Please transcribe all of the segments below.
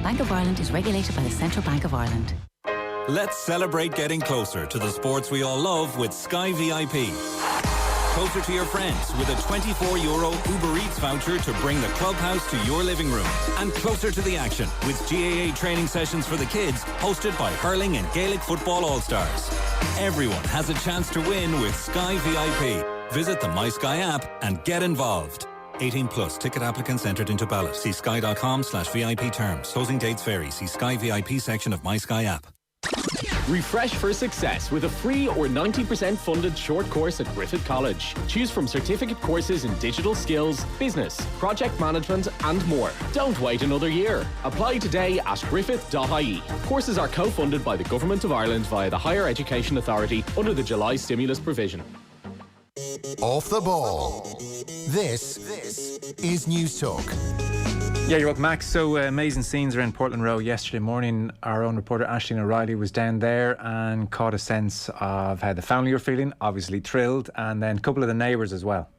Bank of Ireland is regulated by the Central Bank of Ireland. Let's celebrate getting closer to the sports we all love with Sky VIP. Closer to your friends with a €24 Uber Eats voucher to bring the clubhouse to your living room. And closer to the action with GAA training sessions for the kids hosted by Hurling and Gaelic Football All-Stars. Everyone has a chance to win with Sky VIP. Visit the My Sky app and get involved. 18 plus. Ticket applicants entered into ballot. See sky.com/VIP terms. Closing dates vary. See Sky VIP section of My Sky app. Refresh for success with a free or 90% funded short course at Griffith College. Choose from certificate courses in digital skills, business, project management and more. Don't wait another year. Apply today at griffith.ie. Courses are co-funded by the Government of Ireland via the Higher Education Authority under the July stimulus provision. Off the ball. This is News Talk. Yeah, you're welcome, Max. So amazing scenes around Portland Row yesterday morning. Our own reporter Aisling O'Reilly was down there and caught a sense of how the family were feeling, obviously thrilled, and then a couple of the neighbours as well.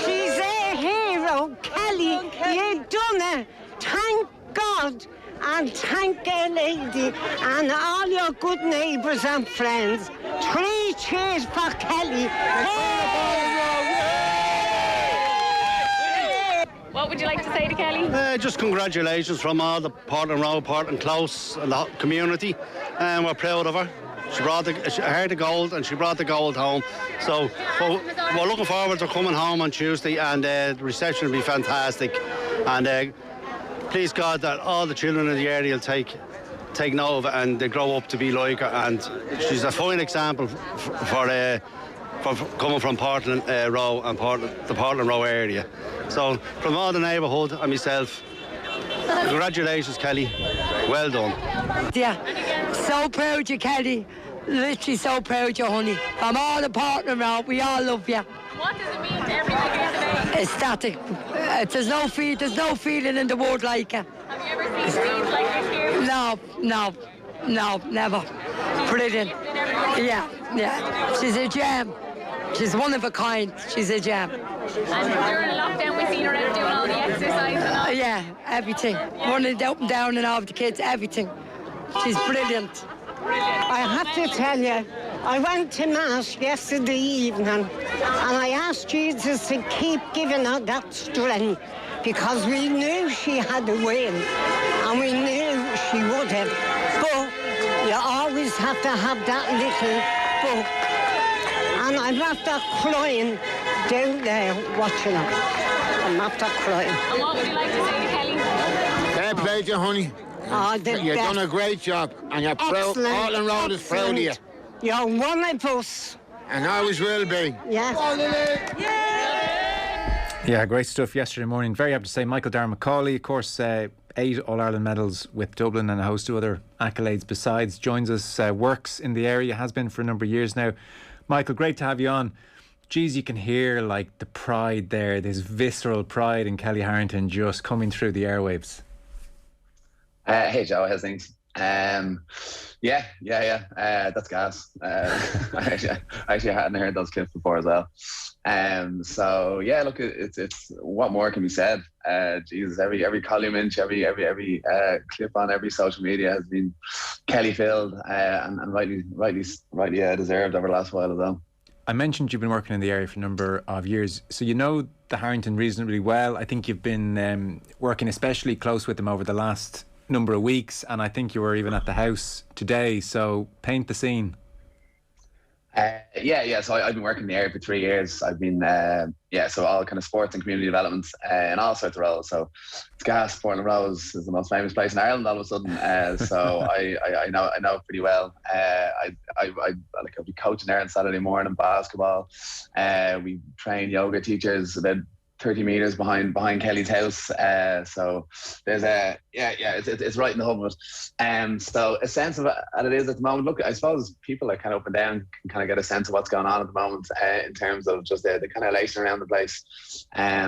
She's a hero, Kellie. You done it. Thank God and thank our lady and all your good neighbours and friends. 3 cheers for Kellie. What would you like to say to Kellie? Just congratulations from all the Portland Road, Portland Close and the community, and we're proud of her. She had the gold and she brought the gold home. So we're looking forward to coming home on Tuesday, and the reception will be fantastic. And please God that all the children in the area will take note of it and they grow up to be like her. And she's a fine example for coming from Portland Row and the Portland Row area. So from all the neighbourhood and myself, congratulations, Kellie. Well done. Yeah, so proud of you, Kellie. Literally so proud of you, honey. From all the Portland Row, we all love you. What does it mean to everybody here today? Ecstatic. There's no feeling in the world like it. Have you ever seen scenes like this here? No, never. Brilliant. Yeah. She's a gem. She's one of a kind. She's a gem. And during lockdown, we've seen her out doing all the exercise and all. Yeah, everything. Running up and down and all the kids, everything. She's brilliant. I have to tell you, I went to Mass yesterday evening and I asked Jesus to keep giving her that strength because we knew she had a win and we knew she would have. But you always have to have that little book. And I'm after crying down there watching her. I'm after crying. And what would you like to say to Kellie? Fair play to you, honey. You've done a great job, and you're proud. Portland Road is proud of you. You're one of us. And always will be. Yes. Yeah, great stuff yesterday morning. Very happy to say Michael Dara MacAuley, of course, 8 All-Ireland medals with Dublin and a host of other accolades besides. Joins us, works in the area, has been for a number of years now. Michael, great to have you on. Geez, you can hear like the pride there, this visceral pride in Kellie Harrington just coming through the airwaves. Hey Joe, how's things? Yeah, that's gas. I actually hadn't heard those clips before as well. So yeah, look, it's what more can be said? Jesus, every column inch, every clip on every social media has been Kellie filled, and rightly deserved over the last while as well. I mentioned you've been working in the area for a number of years, so you know the Harrington reasonably well. I think you've been working especially close with them over the last number of weeks, and I think you were even at the house today, so paint the scene. So I've been working in the area for 3 years. I've been so all kind of sports and community development and all sorts of roles. So it's gas. Portland Row is the most famous place in Ireland all of a sudden. So I know it pretty well. I'll be coaching there on Saturday morning basketball. We train yoga teachers about 30 metres behind Kellie's house. So there's it's right in the hub of it. So a sense of it is at the moment. Look, I suppose people are kind of up and down can kind of get a sense of what's going on at the moment in terms of just the kind of elation around the place. I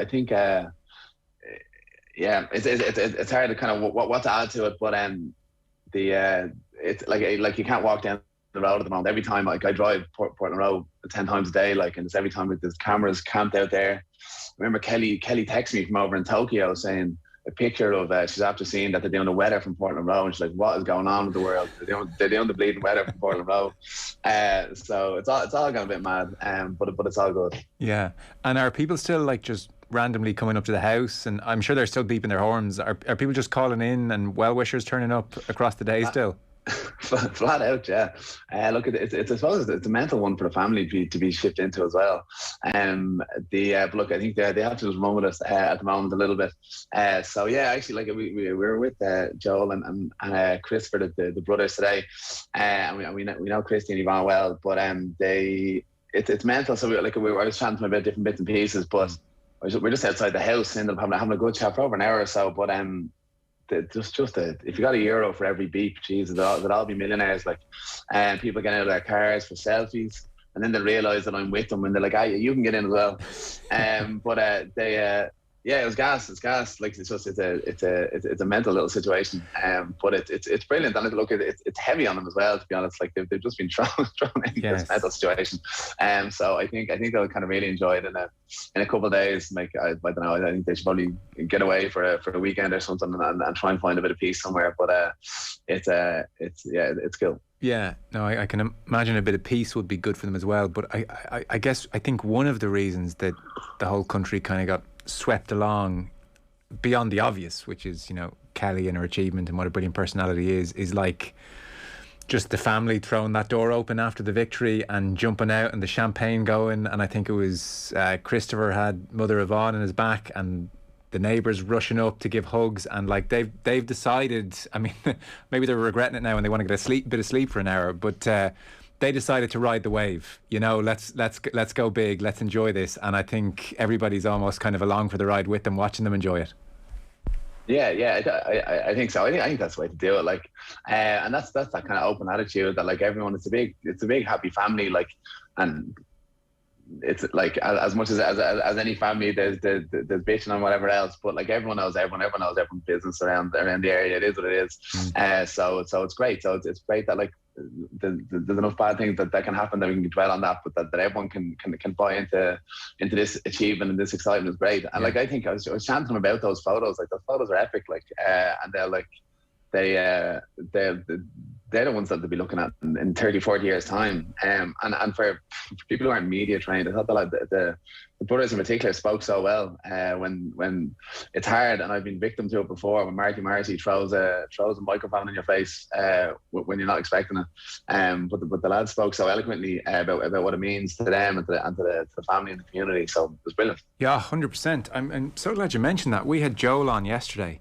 think it's hard to kind of what to add to it, but it's like you can't walk down the road at the moment. Every time, like, I drive Portland Road 10 times a day, like, and it's every time there's cameras camped out there. I remember Kellie texted me from over in Tokyo saying a picture of she's after seeing that they're doing the weather from Portland Road, and she's like, what is going on with the world? They're doing the bleeding weather from Portland Road. So it's all gone a bit mad, but it's all good. Yeah. And are people still like just randomly coming up to the house? And I'm sure they're still beeping their horns. Are people just calling in and well-wishers turning up across the day still? Flat out, yeah. Look, it's I suppose it's a mental one for the family to be shipped into as well. But look, I think they have to just run with us at the moment a little bit. So yeah, actually, like we were with Joel and Christopher, the brothers today, and we know Christy and Yvonne well, but it's mental. So I was chatting to them about different bits and pieces, but we're just outside the house, ended up having a good chat for over an hour or so, but if you got €1 for every beep, Jesus, they'd all be millionaires. Like, and people getting out of their cars for selfies, and then they realise that I'm with them, and they're like, you can get in as well. It was gas. It's gas. Like, it's a mental little situation. But it's brilliant. And look, it's heavy on them as well. To be honest, like they've just been thrown into this mental situation. So I think they'll kind of really enjoy it in a couple of days. Like, I don't know. I think they should probably get away for a weekend or something and try and find a bit of peace somewhere. But it's cool. Yeah, no, I can imagine a bit of peace would be good for them as well. But I think one of the reasons that the whole country kind of got swept along beyond the obvious, which is, Kellie and her achievement and what a brilliant personality is like just the family throwing that door open after the victory and jumping out and the champagne going. And I think it was Christopher had Mother Yvonne in his back and the neighbours rushing up to give hugs, and like they've decided, I mean, maybe they're regretting it now and they want to get a bit of sleep for an hour, but they decided to ride the wave. Let's go big, let's enjoy this, and I think everybody's almost kind of along for the ride with them, watching them enjoy it. Yeah, I think so. I think that's the way to do it. Like, and that's that kind of open attitude that like everyone, it's a big happy family. Like, and it's like as much as any family, there's bitching and whatever else, but like everyone knows everyone's business around the area. It is what it is. So it's great. So it's great that like there's enough bad things that can happen that we can dwell on that, but that everyone can buy into this achievement and this excitement is great. And like I think I was chanting them about those photos. Like those photos are epic. Like and they're the ones that they'll be looking at in 30, 40 years time. And for people who aren't media trained, I thought that the brothers in particular spoke so well when it's hard, and I've been victim to it before, when Marty throws a microphone in your face when you're not expecting it. But the lads spoke so eloquently about what it means to them and to the family and the community. So it was brilliant. Yeah, 100%. I'm so glad you mentioned that. We had Joel on yesterday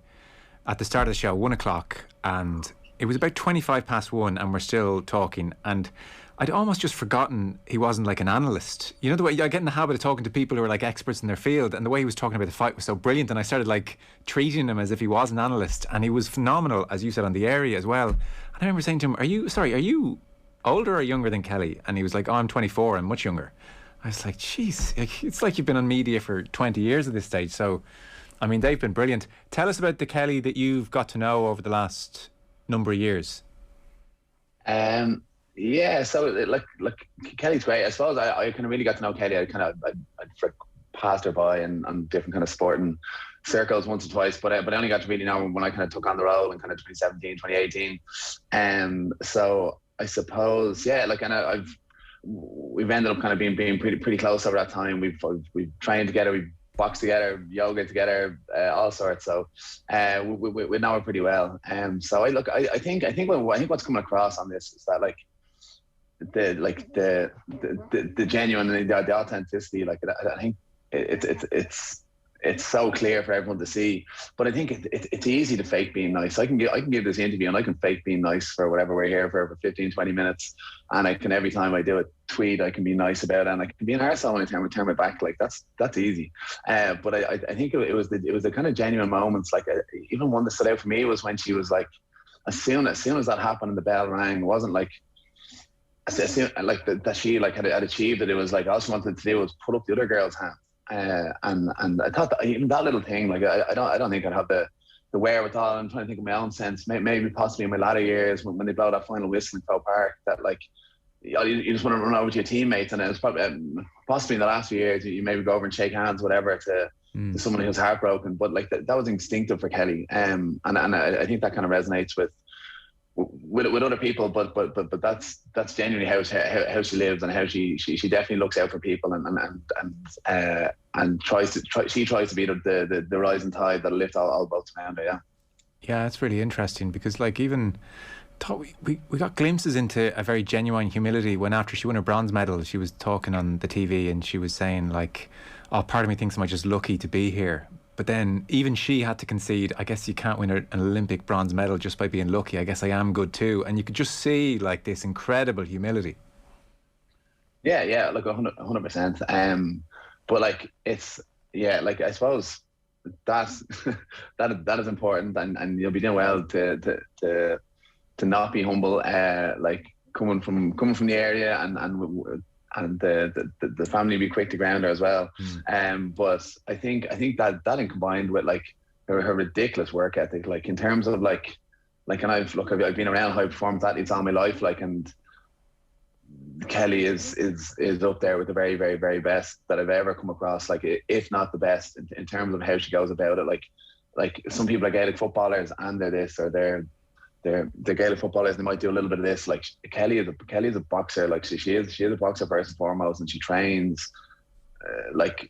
at the start of the show, 1:00, and it was about 1:25, and we're still talking, and I'd almost just forgotten he wasn't like an analyst. You know, the way I get in the habit of talking to people who are like experts in their field, and the way he was talking about the fight was so brilliant, and I started like treating him as if he was an analyst, and he was phenomenal, as you said, on the area as well. And I remember saying to him, are you older or younger than Kellie? And he was like, I'm 24, I'm much younger. I was like, jeez, it's like you've been on media for 20 years at this stage. So, I mean, they've been brilliant. Tell us about the Kellie that you've got to know over the last number of years. Yeah, so like Kellie's great. I suppose I kind of really got to know Kellie. I passed her by in different kind of sporting circles once or twice, but I only got to really know when I kind of took on the role in kind of 2017, 2018. So I suppose, yeah, like, and we've ended up kind of being pretty close over that time. We've trained together, we've boxed together, yoga together, all sorts. So we know her pretty well. So I think what's coming across on this is that like the genuine and the authenticity. Like, I think it's so clear for everyone to see. But I think it's easy to fake being nice. I can give this interview and I can fake being nice for whatever we're here for 15, 20 minutes. And I can, every time I do a tweet, I can be nice about it, and I can be an arsehole when I turn my back. Like that's easy. But I think it was the kind of genuine moments. Like even one that stood out for me was when she was like, as soon as that happened and the bell rang, it wasn't like, that she like had achieved it. It was like all she wanted to do was put up the other girl's hand. And I thought that even that little thing, like I don't think I'd have the wherewithal. I'm trying to think of my own sense, maybe possibly in my latter years when they blow that final whistle in Croke Park, that like you just want to run over to your teammates, and it's probably possibly in the last few years you maybe go over and shake hands, whatever, to someone who's heartbroken. But like that was instinctive for Kellie, and I think that kind of resonates with other people. But that's genuinely how she lives, and how she definitely looks out for people, and tries to be the rising tide that'll lift all boats around her. Yeah, that's really interesting, because like even thought we got glimpses into a very genuine humility when, after she won her bronze medal, she was talking on the TV and she was saying like, oh, part of me thinks I'm just lucky to be here. But then even she had to concede, I guess you can't win an Olympic bronze medal just by being lucky. I guess I am good too. And you could just see like this incredible humility. Yeah, like 100%. But like it's, like I suppose that is important, and you'll be doing well to not be humble, like coming from the area, and the family be quick to ground her as well. But I think that and combined with like her ridiculous work ethic, like in terms of like and I've been around high performance athletes all my life, like, and Kellie is up there with the very, very, very best that I've ever come across, like if not the best in terms of how she goes about it. Like some people are Gaelic footballers and they're this, or they're Gaelic footballers, they might do a little bit of this. Like Kellie is a boxer. Like she is a boxer first and foremost, and she trains like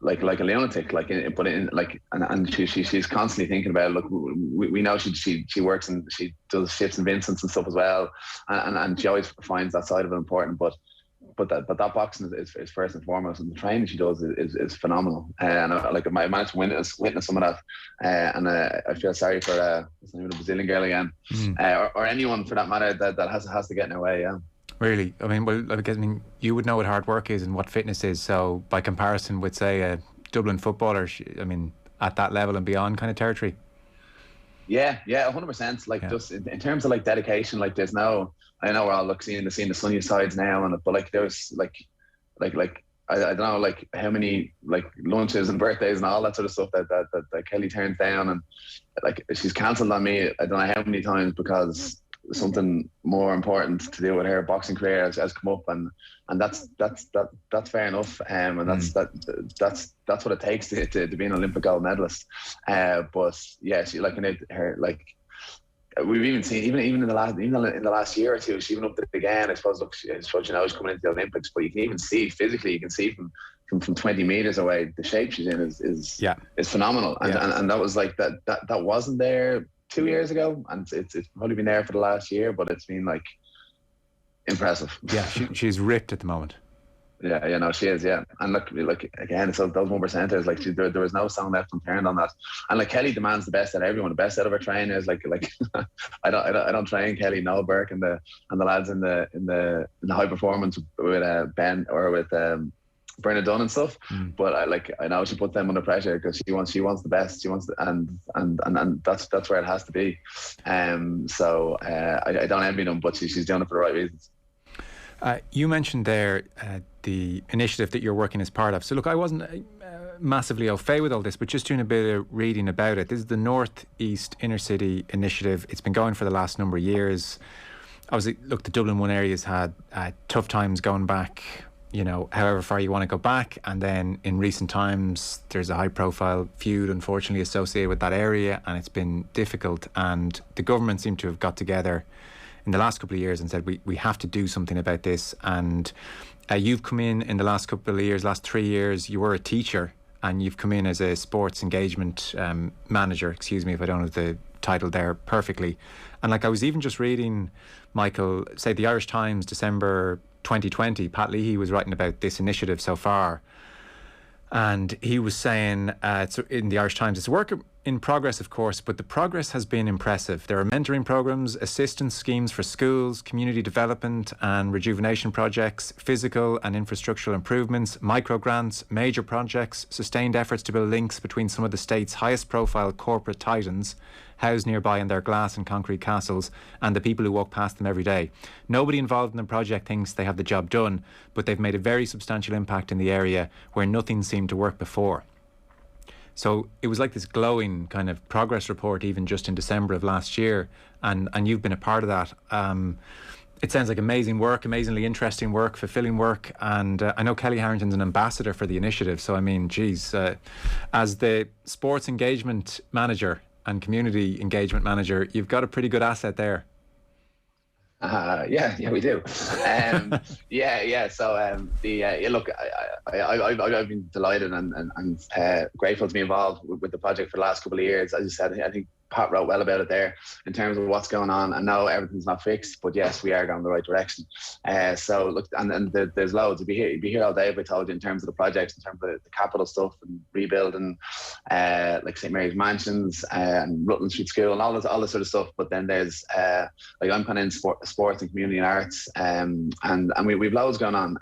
a lunatic. And she's constantly thinking about it. Look, we know she works and she does shifts in Vincent's and stuff as well, and she always finds that side of it important. But that boxing is first and foremost, and the training she does is phenomenal. And I managed to witness some of that, and I feel sorry for the Brazilian girl again, or anyone for that matter that has to get in her way. Yeah. Really, I mean, you would know what hard work is and what fitness is. So by comparison with, say, a Dublin footballer, at that level and beyond kind of territory. Yeah, 100%. Like just in terms of like dedication, like there's no. I know we're all seeing the sunny sides now, but like there's like I don't know like how many like lunches and birthdays and all that sort of stuff that Kellie turns down, and like she's cancelled on me I don't know how many times because something more important to do with her boxing career has come up, and that's fair enough, and that's what it takes to be an Olympic gold medalist. But yeah, she her we've even seen even in the last year or two, she even upped it again. I suppose she's coming into the Olympics, but you can even see physically, you can see from 20 meters away the shape she's in is phenomenal, and that was like that wasn't there 2 years ago, and it's probably been there for the last year, but it's been like impressive. Yeah, she's ripped at the moment. Yeah, no, she is. Yeah, and look again, it's those 1%ers. Like there was no stone left unturned on that. And like Kellie demands the best out of everyone, the best out of her trainers. Like I don't train Kellie, Noel Burke, and the lads in the high performance with Ben or with Bernard Dunn and stuff. But I know she puts them under pressure because she wants the best. She wants and that's where it has to be. So I don't envy them, but she's doing it for the right reasons. You mentioned there the initiative that you're working as part of. So look, I wasn't massively au fait with all this, but just doing a bit of reading about it. This is the North East Inner City Initiative. It's been going for the last number of years. Obviously, look, the Dublin 1 area's had tough times going back, however far you want to go back. And then in recent times, there's a high-profile feud, unfortunately, associated with that area, and it's been difficult. And the government seem to have got together in the last couple of years and said we have to do something about this. And you've come in the last couple of years, last 3 years, you were a teacher, and you've come in as a sports engagement manager, excuse me if I don't have the title there perfectly. And like I was even just reading, Michael, say the Irish Times, December 2020, Pat Leahy was writing about this initiative so far. And he was saying in the Irish Times, it's a work in progress, of course, but the progress has been impressive. There are mentoring programs, assistance schemes for schools, community development and rejuvenation projects, physical and infrastructural improvements, micro grants, major projects, sustained efforts to build links between some of the state's highest profile corporate titans housed nearby in their glass and concrete castles and the people who walk past them every day. Nobody involved in the project thinks they have the job done, but they've made a very substantial impact in the area where nothing seemed to work before. So it was like this glowing kind of progress report even just in December of last year, and you've been a part of that. It sounds like amazing work, amazingly interesting work, fulfilling work, and I know Kellie Harrington's an ambassador for the initiative, so I mean, geez, as the sports engagement manager and community engagement manager, you've got a pretty good asset there. Yeah, we do. Yeah. So look, I've been delighted and grateful to be involved with the project for the last couple of years. As you said, I think Pat wrote well about it there in terms of what's going on. I know everything's not fixed, but yes, we are going in the right direction. So look, and there's loads. You'd be here all day if I told you in terms of the projects, in terms of the capital stuff and rebuilding, like St Mary's Mansions and Rutland Street School and all this sort of stuff. But then there's like I'm kind of in sports and community and arts, and we've loads going on.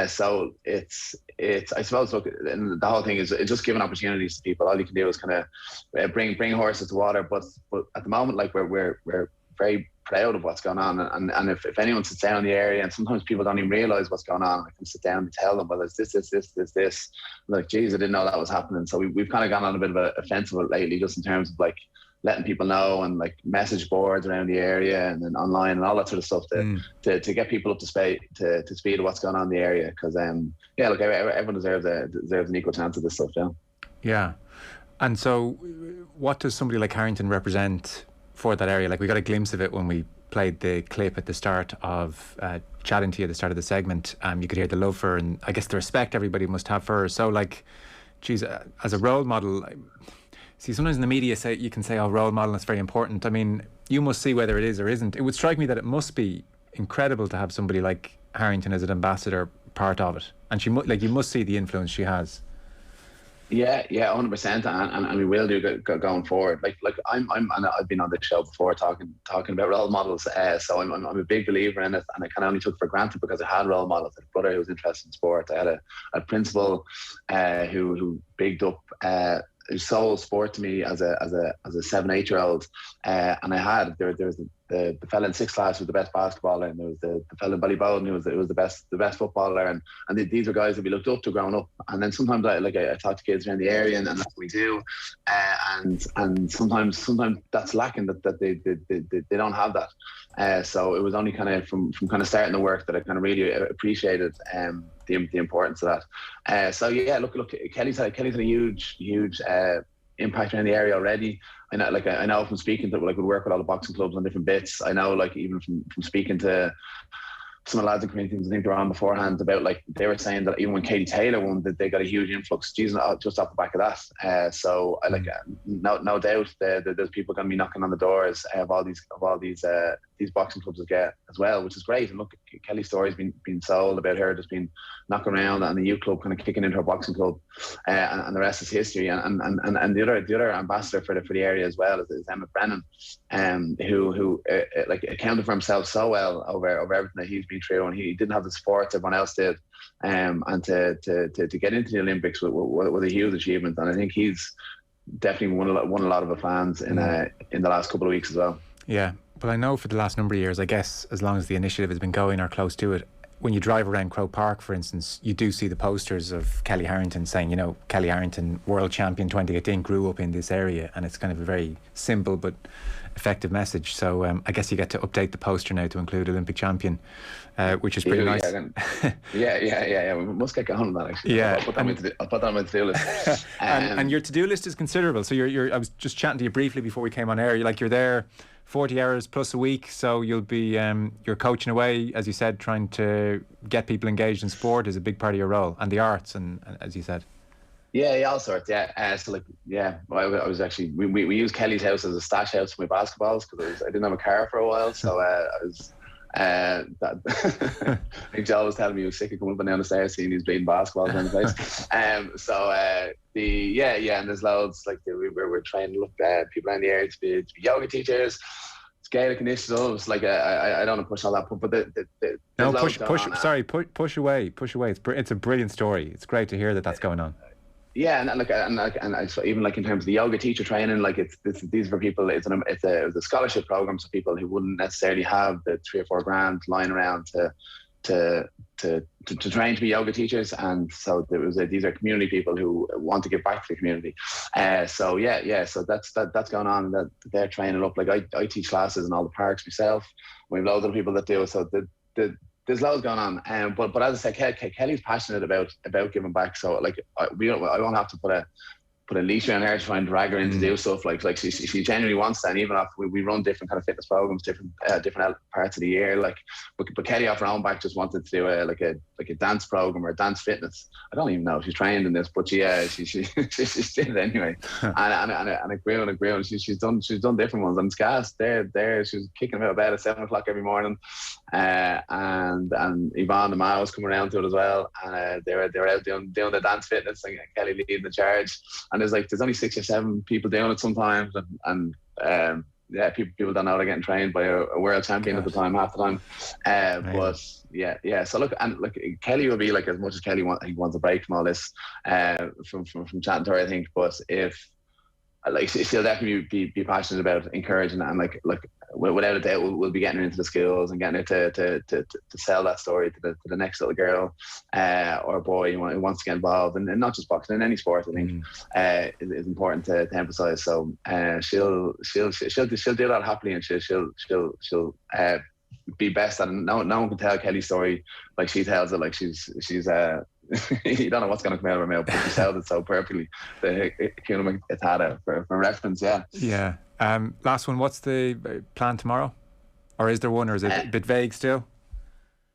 So it's I suppose, look, the whole thing is it's just giving opportunities to people. All you can do is kind of bring horses to water, but at the moment, like we're very proud of what's going on, and if anyone sits down in the area, and sometimes people don't even realise what's going on, I can sit down and tell them, well, it's this. Like, geez, I didn't know that was happening. So we've kind of gone on a bit of an offensive lately, just in terms of like letting people know, and like message boards around the area and then online and all that sort of stuff to get people up to speed of what's going on in the area. Because look, everyone deserves an equal chance at this stuff. Yeah. And so what does somebody like Harrington represent for that area? Like, we got a glimpse of it when we played the clip at the start of chatting to you at the start of the segment. You could hear the love for her, and I guess the respect everybody must have for her. So like, geez, as a role model, see, sometimes in the media you can say, oh, role model, that's very important. I mean, you must see whether it is or isn't. It would strike me that it must be incredible to have somebody like Harrington as an ambassador part of it. And you must see the influence she has. Yeah, 100%, and we will do going forward. Like I've been on this show before talking about role models. So I'm a big believer in it, and I kind of only took it for granted because I had role models. I had a brother who was interested in sport. I had a principal who bigged up who sold sport to me as a 7-8-year-old, and there was the fella in 6th class who was the best basketballer, and there was the fella in Ballybowden who was the best footballer, and these are guys that we looked up to growing up. And then sometimes I talk to kids around the area, and that's what we do, and sometimes that's lacking, that they don't have that. So it was only kind of from kind of starting the work that I kind of really appreciated the importance of that. So yeah, look, Kellie's had a huge impact around the area already. I know from speaking to, like, we work with all the boxing clubs on different bits. I know, like, even from speaking to some of the lads in community teams, I think they were on beforehand, about, like, they were saying that even when Katie Taylor won, that they got a huge influx just off the back of that. So I no doubt there's people going to be knocking on the doors of all these boxing clubs as well, which is great. And look, Kellie's story's been sold about her just been knocking around, and the youth club kind of kicking into her boxing club, and the rest is history. And the other ambassador for the area as well is Emmett Brennan, who like accounted for himself so well over everything that he's been through, and he didn't have the support everyone else did, and to get into the Olympics was a huge achievement. And I think he's definitely won a lot of the fans in the last couple of weeks as well. Yeah. But I know for the last number of years, I guess as long as the initiative has been going or close to it, when you drive around Croke Park, for instance, you do see the posters of Kellie Harrington saying, Kellie Harrington, world champion 2018, grew up in this area, and it's kind of a very simple but effective message. So I guess you get to update the poster now to include Olympic champion, which is pretty nice. Yeah. We must get going on that, actually. Yeah, I'll put that on my to-do list. And your to-do list is considerable. So I was just chatting to you briefly before we came on air. You're there 40 hours plus a week, so you'll be you're coaching away, as you said, trying to get people engaged in sport is a big part of your role, and the arts, and as you said. Yeah, all sorts. Yeah, so like, I was actually we used Kellie's house as a stash house for my basketballs because I didn't have a car for a while, so I was. I think Joe was telling me he was sick of coming up and down the stairs seeing these bleeding basketballs around the place. And there's loads, like we're trying to look at people around the area to be yoga teachers, Gaelic initiatives. Like I don't want to push all that, but push away. It's a brilliant story. It's great to hear that's going on. Yeah, and even like in terms of the yoga teacher training, like these are people. It's a scholarship program, so people who wouldn't necessarily have the 3 or 4 grand lying around to train to be yoga teachers, and so there was these are community people who want to give back to the community. So that's going on. That they're training up. Like I teach classes in all the parks myself. We have loads of people that do. So there's loads going on. But as I said, Kellie's passionate about giving back. So like I won't have to put a leash around her to try and drag her in to do stuff. Like she genuinely wants that. And even if we run different kind of fitness programs, different parts of the year. Like, but Kellie off her own back just wanted to do a dance program or a dance fitness. I don't even know if she's trained in this, but she did it anyway. and it grew and grew. And she's done different ones. And it's gas. There she was kicking about bed at 7 o'clock every morning. And Yvonne the Ma was coming around to it as well. And they were out doing the dance fitness, and Kellie leading the charge. And there's only 6 or 7 people doing it sometimes, and people don't know they're getting trained by a world champion at the time, half the time. But yeah. So look, Kellie will be like, as much as Kellie wants a break from all this, from chatting to her, I think. But if like she'll definitely be passionate about encouraging and like without a doubt we'll be getting her into the schools and getting her to sell that story to the next little girl or boy who wants to get involved, and not just boxing, in any sport. I think is important to emphasize. So she'll do that happily, and she'll be best at it. No one can tell Kellie's story like she tells it. Like she's you don't know what's going to come out of her mouth, but she tells it so perfectly. The Kuna Itada for reference, yeah. Last one. What's the plan tomorrow, or is there one, or is it a bit vague still?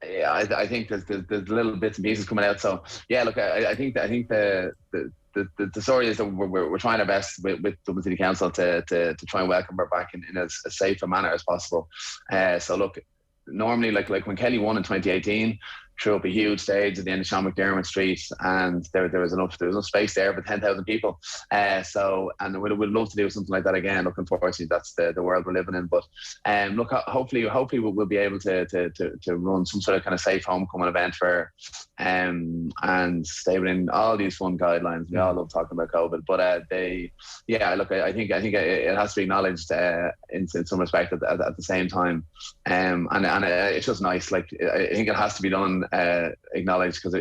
Yeah, I think there's little bits and pieces coming out. So yeah, look, I think the story is that we're trying our best with Dublin City Council to try and welcome her back in as safe a manner as possible. So look, normally like when Kellie won in 2018, threw up a huge stage at the end of Sean McDermott Street, and there was enough space there for 10,000 people. And we'd love to do something like that again. Look, unfortunately, that's the world we're living in. But look, hopefully we'll be able to run some sort of kind of safe homecoming event for her, and stay within all these fun guidelines. We all love talking about COVID, but I think it has to be acknowledged in some respect at the same time. And it's just nice. Like I think it has to be done. Acknowledged, because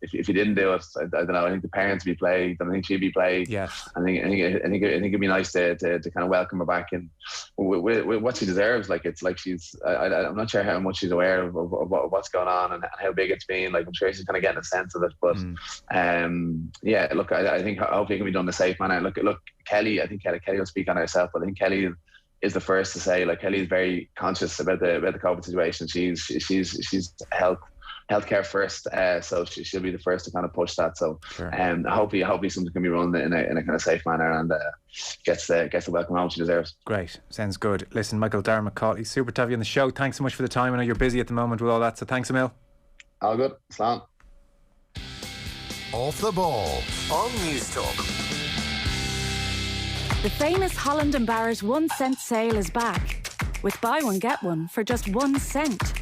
if you didn't do it, I don't know. I think the parents would be plagued, and I think she'd be plagued. Yeah, I think it'd be nice to kind of welcome her back in with what she deserves. Like it's like I'm not sure how much she's aware of what's going on and how big it's been. Like I'm sure she's kind of getting a sense of it. But look, I think hopefully it can be done in a safe manner. Look, Kellie. I think Kellie will speak on herself, but I think Kellie is the first to say, like, Kellie is very conscious about the COVID situation. She's healthcare first, so she'll be the first to kind of push that. So hopefully something can be run in a kind of safe manner, and gets the welcome home she deserves. Great, sounds good. Listen, Michael Darragh MacAuley, super to have you on the show. Thanks so much for the time. I know you're busy at the moment with all that, so thanks a mil. All good. Slán. Off the Ball on News Talk. The famous Holland and Barrett 1 cent sale is back, with buy one get one for just 1 cent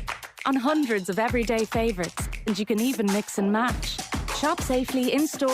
on hundreds of everyday favourites, and you can even mix and match. Shop safely in store